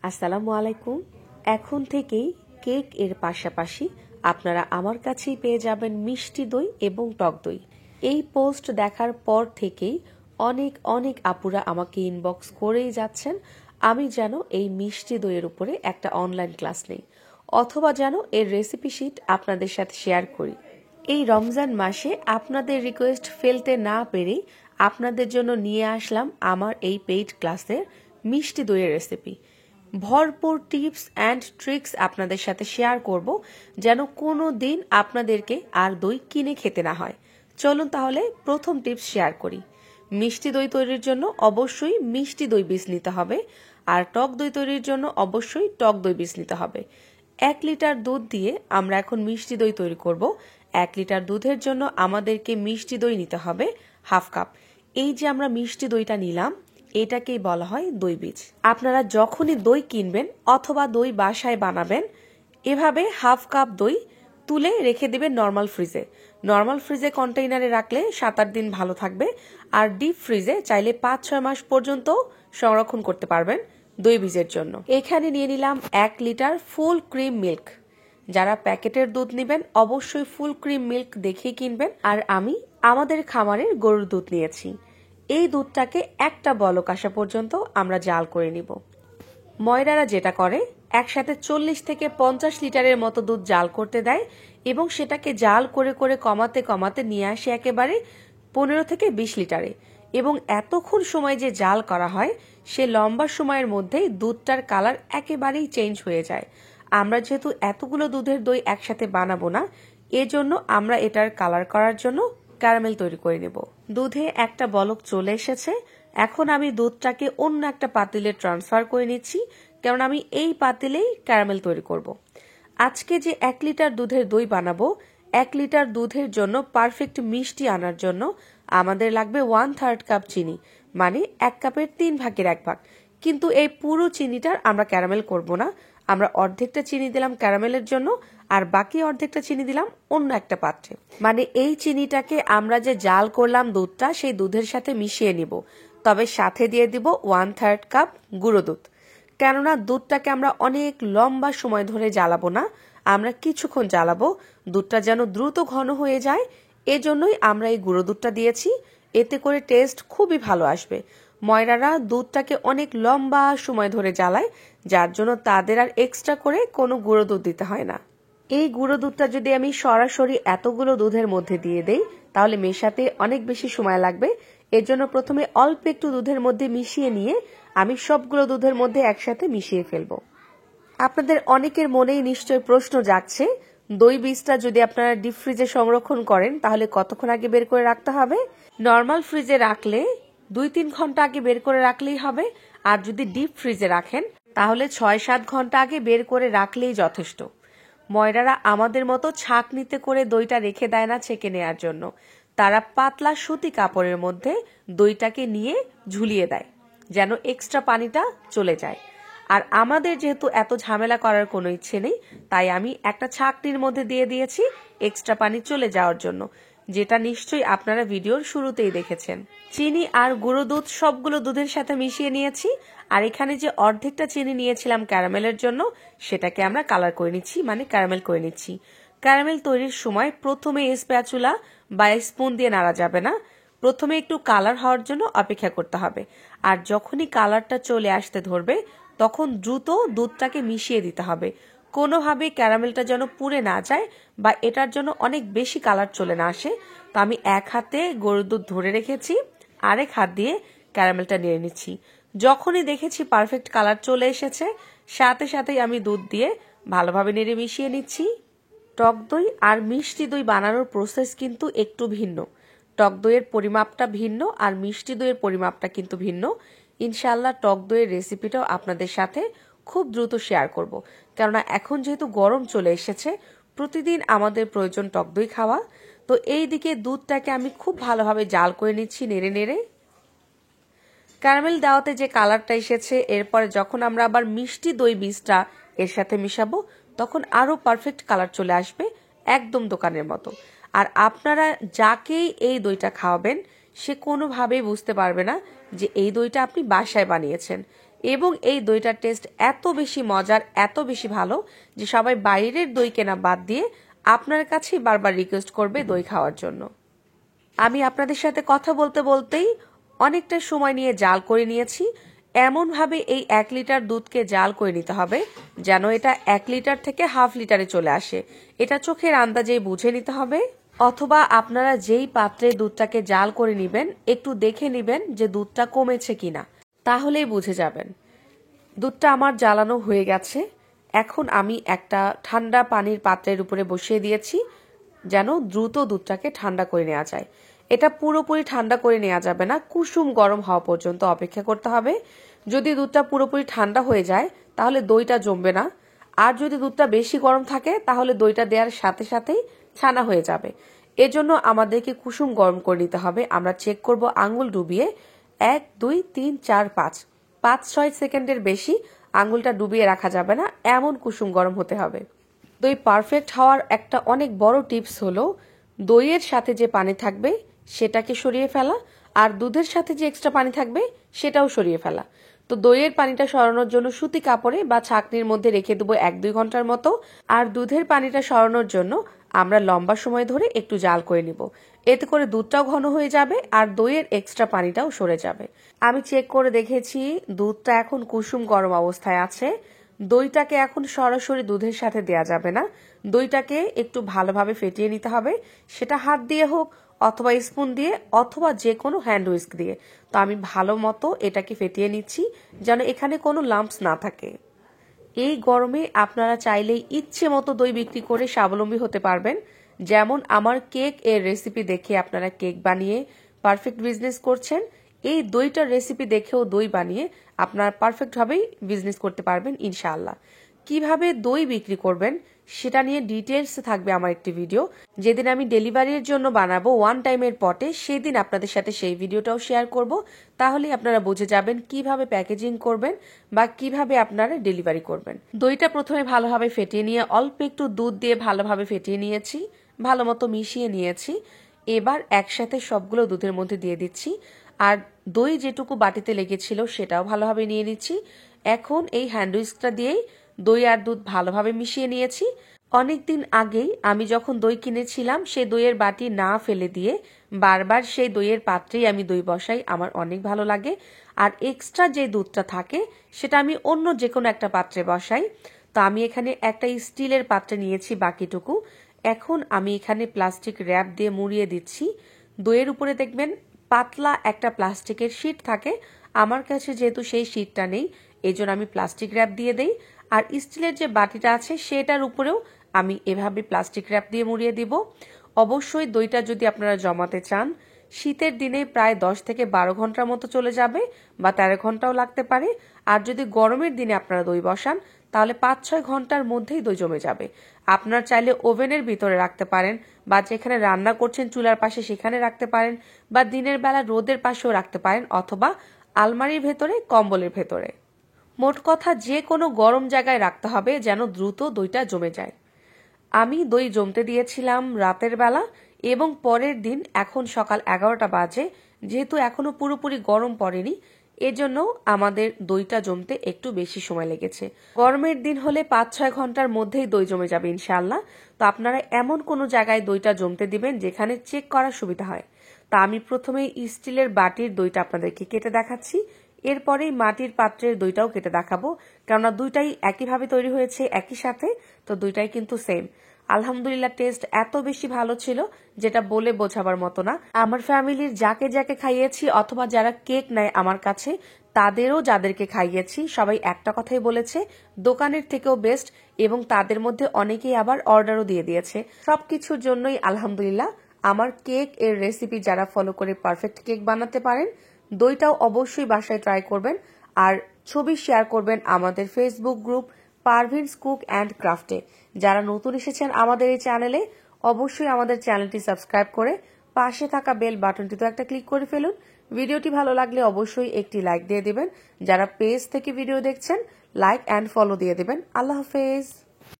আসসালামু আলাইকুম। এখন থেকেই কেক এর পাশাপাশি আপনারা আমার কাছেই পেয়ে যাবেন মিষ্টি দই এবং টক দই। এই পোস্ট দেখার পর থেকেই অনেক অনেক আপুরা আমাকে ইনবক্স করেই যাচ্ছেন আমি যেন এই মিষ্টি দইয়ের উপরে একটা অনলাইন ক্লাস নেই, অথবা যেন এর রেসিপি শিট আপনাদের সাথে শেয়ার করি। এই রমজান মাসে আপনাদের রিকোয়েস্ট ফেলতে না পেরেই আপনাদের জন্য নিয়ে আসলাম আমার এই পেইড ক্লাসের মিষ্টি দইয়ের রেসিপি। ভরপুর টিপস অ্যান্ড ট্রিক্স আপনাদের সাথে শেয়ার করব, যেন কোনো দিন আপনাদেরকে আর দই কিনে খেতে না হয়। চলুন তাহলে প্রথম টিপস শেয়ার করি। মিষ্টি দই তৈরির জন্য অবশ্যই মিষ্টি দই বীজ নিতে হবে, আর টক দই তৈরির জন্য অবশ্যই টক দই বীজ নিতে হবে। 1 লিটার দুধ দিয়ে আমরা এখন মিষ্টি দই তৈরি করব। 1 লিটার দুধের জন্য আমাদেরকে মিষ্টি দই নিতে হবে হাফ কাপ। এই যে আমরা মিষ্টি দইটা নিলাম, এটাকেই বলা হয় দই বীজ। আপনারা যখনই দই কিনবেন অথবা দই বাসায় বানাবেন, এভাবে হাফ কাপ দই তুলে রেখে দিবেন নর্মাল ফ্রিজে। নর্মাল ফ্রিজে কন্টেইনারে রাখলে 7-8 দিন ভালো থাকবে, আর ডিপ ফ্রিজে চাইলে 5-6 মাস পর্যন্ত সংরক্ষণ করতে পারবেন দই বীজের জন্য। এখানে নিয়ে নিলাম 1 লিটার ফুল ক্রিম মিল্ক। যারা প্যাকেটের দুধ নেবেন অবশ্যই ফুল ক্রিম মিল্ক দেখেই কিনবেন, আর আমি আমাদের খামারের গরুর দুধ নিয়েছি। এই দুধটাকে একটা বলক আসা পর্যন্ত আমরা জাল করে নিব। ময়রারা যেটা করে, একসাথে 40 থেকে 50 লিটারের মতো দুধ জাল করতে দেয় এবং সেটাকে জাল করে করে কমাতে কমাতে নিয়ে আসে একেবারে 15 থেকে 20 লিটারে। এবং এতক্ষণ সময় যে জাল করা হয়, সে লম্বা সময়ের মধ্যেই দুধটার কালার একেবারেই চেঞ্জ হয়ে যায়। আমরা যেহেতু এতগুলো দুধের দই একসাথে বানাবো না, এজন্য আমরা এটার কালার করার জন্য ক্যারামেল তৈরি করে নেব। দুধে একটা বলক চলে এসেছে। এখন আমি দুধটাকে অন্য একটা পাতিলে ট্রান্সফার করে নিচ্ছি, কারণ আমি এই পাতিলেই ক্যারামেল তৈরি করব। আজকে যে 1 লিটার দুধের দই বানাবো, 1 লিটার দুধের জন্য পারফেক্ট মিষ্টি আনার জন্য আমাদের লাগবে 1/3 কাপ চিনি, মানে 1 কাপের 3 ভাগের 1 ভাগ। কিন্তু এই পুরো চিনিটার আমরা ক্যারামেল করব না, আমরা অর্ধেকটা চিনি দিলাম ক্যারামেলের জন্য, আর বাকি অর্ধেকটা চিনি দিলাম অন্য একটা পাত্রে। মানে এই চিনিটাকে আমরা যে জাল করলাম দুধটা, সেই দুধের সাথে মিশিয়ে নিব, তবে সাথে দিয়ে দিব 1/3 কাপ গুঁড়ো দুধ। কেননা দুধটাকে আমরা অনেক লম্বা সময় ধরে জ্বালাবো না, আমরা কিছুক্ষণ জ্বালাবো, দুধটা যেন দ্রুত ঘন হয়ে যায়। এজন্যই আমরা এই গুঁড়ো দুধটা দিয়েছি, এতে করে টেস্ট খুবই ভালো আসবে। ময়রারা দুধটাকে অনেক লম্বা সময় ধরে জ্বালায়, যার জন্য তাদের আর এক্সট্রা করে কোনো গুঁড়ো দুধ দিতে হয় না। এই গুঁড়ো দুধটা যদি আমি সরাসরি এতগুলো দুধের মধ্যে দিয়ে দেই, তাহলে মেশাতে অনেক বেশি সময় লাগবে। এর জন্য প্রথমে অল্প একটু দুধের মধ্যে মিশিয়ে নিয়ে আমি সবগুলো দুধের মধ্যে একসাথে মিশিয়ে ফেলবো। আপনাদের অনেকের মনেই নিশ্চয় প্রশ্ন জাগছে, দই বীজটা যদি আপনারা ডিপ ফ্রিজে সংরক্ষণ করেন তাহলে কতক্ষণ আগে বের করে রাখতে হবে? নর্মাল ফ্রিজে রাখলে 2-3 ঘন্টা আগে বের করে রাখলেই হবে, আর যদি ডিপ ফ্রিজে রাখেন তাহলে 6-7 ঘন্টা আগে বের করে রাখলেই যথেষ্ট। ময়রারা আমাদের মতো ছাঁকনিতে করে দইটা রেখে দেয় না ছেঁকে নেওয়ার জন্য, তারা পাতলা সুতি কাপড়ের মধ্যে দইটাকে নিয়ে ঝুলিয়ে দেয়, যেন এক্সট্রা পানিটা চলে যায়। আর আমাদের যেহেতু এত ঝামেলা করার কোনো ইচ্ছে নেই, তাই আমি একটা ছাঁকনির মধ্যে দিয়ে দিয়েছি এক্সট্রা পানি চলে যাওয়ার জন্য, যেটা নিশ্চয়ই আপনারা ভিডিওর শুরুতেই দেখেছেন। চিনি আর গুঁড়ো দুধ সবগুলো দুধের সাথে মিশিয়ে নিয়েছি, আর এখানে যে অর্ধেকটা চিনি নিয়েছিলাম ক্যারামেলের জন্য, সেটাকে আমরা কালার করে নিচ্ছি, মানে ক্যারামেল করে নিচ্ছি। ক্যারামেল তৈরির সময় প্রথমে স্প্যাচুলা বা স্পুন দিয়ে নাড়া যাবে না, প্রথমে একটু কালার হওয়ার জন্য অপেক্ষা করতে হবে। আর যখনই কালারটা চলে আসতে ধরবে, তখন দ্রুত দুধটাকে মিশিয়ে দিতে হবে। কোনোভাবে ক্যারামেলটা যেন পুড়ে না যায় বা এটার জন্য অনেক বেশি কালার চলে না আসে। তো আমি এক হাতে গরুর দুধ ধরে রেখেছি, আরেক হাত দিয়ে ক্যারামেলটা নিয়ে নিচ্ছি। যখনই দেখেছি পারফেক্ট কালার চলে এসেছে, সাথে সাথেই আমি দুধ দিয়ে ভালোভাবে নেড়ে মিশিয়ে নিচ্ছি। টক দই আর মিষ্টি দই বানানোর প্রসেস কিন্তু একটু ভিন্ন। টক দইয়ের পরিমাপটা ভিন্ন আর মিষ্টি দইয়ের পরিমাপটা কিন্তু ভিন্ন। ইনশাআল্লাহ টক দইয়ের রেসিপিটাও আপনাদের সাথে খুব দ্রুত শেয়ার করব, কেননা এখন যেহেতু গরম চলে এসেছে, প্রতিদিন আমাদের প্রয়োজন টক দই খাওয়া। তো এই দিকে দুধটাকে আমি খুব ভালোভাবে জাল করে নিচ্ছি নেড়ে নেড়ে। ক্যারামেল দেওয়াতে যে কালারটা এসেছে, এরপরে যখন আমরা আবার মিষ্টি দই বীজটা এর সাথে মিশাবো, তখন আরো পারফেক্ট কালার চলে আসবে, একদম দোকানের মতো। আর আপনারা যাকেই এই দইটা খাওয়াবেন, সে কোনোভাবেই বুঝতে পারবে না যে এই দইটা আপনি বাসায় বানিয়েছেন। এবং এই দইটার টেস্ট এত বেশি মজার, এত বেশি ভালো যে সবাই বাইরের দই কেনা বাদ দিয়ে আপনার কাছেই বারবার রিকোয়েস্ট করবে দই খাওয়ার জন্য। আমি আপনাদের সাথে কথা বলতে বলতেই অনেকটা সময় নিয়ে জাল করে নিয়েছি। এমনভাবে এই 1 লিটার দুধকে জাল করে নিতে হবে যেন এটা 1 লিটার থেকে হাফ লিটারে চলে আসে। এটা চোখের আন্দাজেই বুঝে নিতে হবে, অথবা আপনারা যেই পাত্রে দুধটাকে জাল করে নেবেন একটু দেখে নেবেন যে দুধটা কমেছে কিনা, তাহলেই বুঝে যাবেন। দুধটা আমার জ্বালানো হয়ে গেছে। এখন আমি একটা ঠান্ডা পানির পাত্রের উপরে বসিয়ে দিয়েছি যেন দ্রুত দুধটাকে ঠান্ডা করে নেওয়া যায়। এটা পুরোপুরি ঠান্ডা করে নেওয়া যাবে না, কুসুম গরম হওয়া পর্যন্ত অপেক্ষা করতে হবে। যদি দুধটা পুরোপুরি ঠান্ডা হয়ে যায় তাহলে দইটা জমবে না, আর যদি দুধটা বেশি গরম থাকে তাহলে দইটা দেওয়ার সাথে সাথেই ছানা হয়ে যাবে। এজন্য আমাদেরকে কুসুম গরম করে নিতে হবে। আমরা চেক করব আঙ্গুল ডুবিয়ে 1 2 3 4 5-6 সেকেন্ডের বেশি আঙ্গুলটা ডুবিয়ে রাখা যাবে না, এমন কুসুম গরম হতে হবে। দই পারফেক্ট হওয়ার একটা অনেক বড় টিপস হলো দইয়ের সাথে যে পানি থাকবে সেটাকে সরিয়ে ফেলা, আর দুধের সাথে যে এক্সট্রা পানি থাকবে সেটাও সরিয়ে ফেলা। তো দইয়ের পানিটা সরানোর জন্য সুতি কাপড়ে বা ছাঁকনির মধ্যে রেখে দেবো 1-2 ঘন্টার মতো, আর দুধের পানিটা সরানোর জন্য আমরা লম্বা সময় ধরে একটু জাল করে নিব। এতে করে দুধটাও ঘন হয়ে যাবে আর দইয়ের এক্সট্রা পানিটাও সরে যাবে। আমি চেক করে দেখেছি দুধটা এখন কুসুম গরম অবস্থায় আছে। দইটাকে এখন সরাসরি দুধের সাথে দেয়া যাবে না, দইটাকে একটু ভালোভাবে ফেটিয়ে নিতে হবে, সেটা হাত দিয়ে হোক অথবা স্পুন দিয়ে অথবা যে কোনো হ্যান্ড হুইস্ক দিয়ে। তো আমি ভালো মতো এটাকে ফেটিয়ে নিচ্ছি যেন এখানে কোনো লাম্পস না থাকে। এই গরমে আপনারা চাইলেই ইচ্ছে মতো দই বিক্রি করে স্বাবলম্বী হতে পারবেন। যেমন আমার কেক এর রেসিপি দেখে আপনারা কেক বানিয়ে পারফেক্ট বিজনেস করছেন, এই দইটার রেসিপি দেখেও দই বানিয়ে আপনারা পারফেক্টভাবেই বিজনেস করতে পারবেন ইনশাআল্লাহ। কিভাবে দই বিক্রি করবেন সেটা নিয়ে ডিটেলস থাকবে আমার একটি ভিডিও, যেদিন আমি ডেলিভারির জন্য বানাবো 1 টাইমের পটে, সেদিন আপনাদের সাথে সেই ভিডিওটাও শেয়ার করব। তাহলেই আপনারা বুঝে যাবেন কিভাবে প্যাকেজিং করবেন বা কিভাবে আপনারা ডেলিভারি করবেন। দইটা প্রথমে ভালোভাবে ফেটিয়ে নিয়ে অল্প একটু দুধ দিয়ে ভালোভাবে ফেটিয়ে নিয়েছি, ভালো মতো মিশিয়ে নিয়েছি। এবার একসাথে সবগুলো দুধের মধ্যে দিয়ে দিচ্ছি, আর দই যেটুকু বাটিতে লেগেছিল সেটাও ভালোভাবে নিয়ে নিচ্ছি। এখন এই হ্যান্ড হুইস্কটা দিয়েই দই আর দুধ ভালোভাবে মিশিয়ে নিয়েছি। অনেকদিন আগেই আমি যখন দই কিনেছিলাম সেই দইয়ের বাটি না ফেলে দিয়ে বারবার সেই দইয়ের পাত্রেই আমি দই বসাই, আমার অনেক ভালো লাগে। আর এক্সট্রা যে দুধটা থাকে সেটা আমি অন্য যে কোনো একটা পাত্রে বসাই। তো আমি এখানে একটা স্টিলের পাত্রে নিয়েছি বাকিটুকু। এখন আমি এখানে প্লাস্টিক র্যাপ দিয়ে মুড়িয়ে দিচ্ছি। দইয়ের উপরে দেখবেন পাতলা একটা প্লাস্টিকের শীট থাকে, আমার কাছে যেহেতু সেই শীটটা নেই এই জন্য আমি প্লাস্টিক র্যাপ দিয়ে দেই। আর স্টিলের যে বাটিটা আছে সেটার উপরেও আমি এভাবে প্লাস্টিক র্যাপ দিয়ে মুড়িয়ে দিব। অবশ্যই দইটা যদি আপনারা জমাতে চান শীতের দিনে প্রায় 10 থেকে 12 ঘন্টার মতো চলে যাবে বা 13 ঘন্টাও লাগতে পারে। আর যদি গরমের দিনে আপনারা দই বসান তাহলে 5-6 ঘন্টার মধ্যেই দই জমে যাবে। আপনারা চাইলে ওভেনের ভিতরে রাখতে পারেন বা যেখানে রান্না করছেন চুলার পাশে সেখানে রাখতে পারেন, বা দিনের বেলা রোদের পাশেও রাখতে পারেন, অথবা আলমারির ভেতরে, কম্বলের ভেতরে। মোট কথা যে কোনো গরম জায়গায় রাখতে হবে যেন দ্রুত দইটা জমে যায়। আমি দই জমতে দিয়েছিলাম রাতের বেলা এবং পরের দিন এখন সকাল 11টা বাজে, যেহেতু এখনো পুরোপুরি গরম পড়েনি এজন্য আমাদের দইটা জমতে একটু বেশি সময় লেগেছে। গরমের দিন হলে 5-6 ঘন্টার মধ্যেই দই জমে যাবে ইনশাআল্লাহ। তো আপনারা এমন কোনো জায়গায় দইটা জমতে দিবেন যেখানে চেক করার সুবিধা হয়। তা আমি প্রথমে স্টিলের বাটির দইটা আপনাদেরকে কেটে দেখাচ্ছি, এরপরেই মাটির পাত্রের দইটাও কেটে দেখাবো, কেননা দুইটাই একইভাবে তৈরি হয়েছে একই সাথে, তো দুইটাই কিন্তু সেম। আলহামদুলিল্লাহ টেস্ট এত বেশি ভালো ছিল যেটা বলে বোঝাবার মতো না। আমার ফ্যামিলির যাকে যাকে খাইয়েছি অথবা যারা কেক নেয় আমার কাছে তাদেরও যাদেরকে খাইয়েছি সবাই একটা কথাই বলেছে দোকানের থেকেও বেস্ট, এবং তাদের মধ্যে অনেকেই আবার অর্ডারও দিয়ে দিয়েছে। সবকিছুর জন্যই আলহামদুলিল্লাহ। আমার কেক এর রেসিপি যারা ফলো করে পারফেক্ট কেক বানাতে পারেন, দইটাও অবশ্যই বাসায় ট্রাই করবেন আর ছবি শেয়ার করবেন আমাদের Facebook group Parveen's cook and ক্রাফটে। যারা নতুন এসেছেন আমাদের এই চ্যানেলে অবশ্যই আমাদের চ্যানেলটি সাবস্ক্রাইব করে পাশে থাকা বেল বাটনটিতে একটা ক্লিক করে ফেলুন। ভিডিওটি ভালো লাগলে অবশ্যই একটি লাইক দিয়ে দিবেন। যারা পেজ থেকে ভিডিও দেখছেন লাইক অ্যান্ড ফলো দিয়ে দিবেন। আল্লাহ হাফেজ।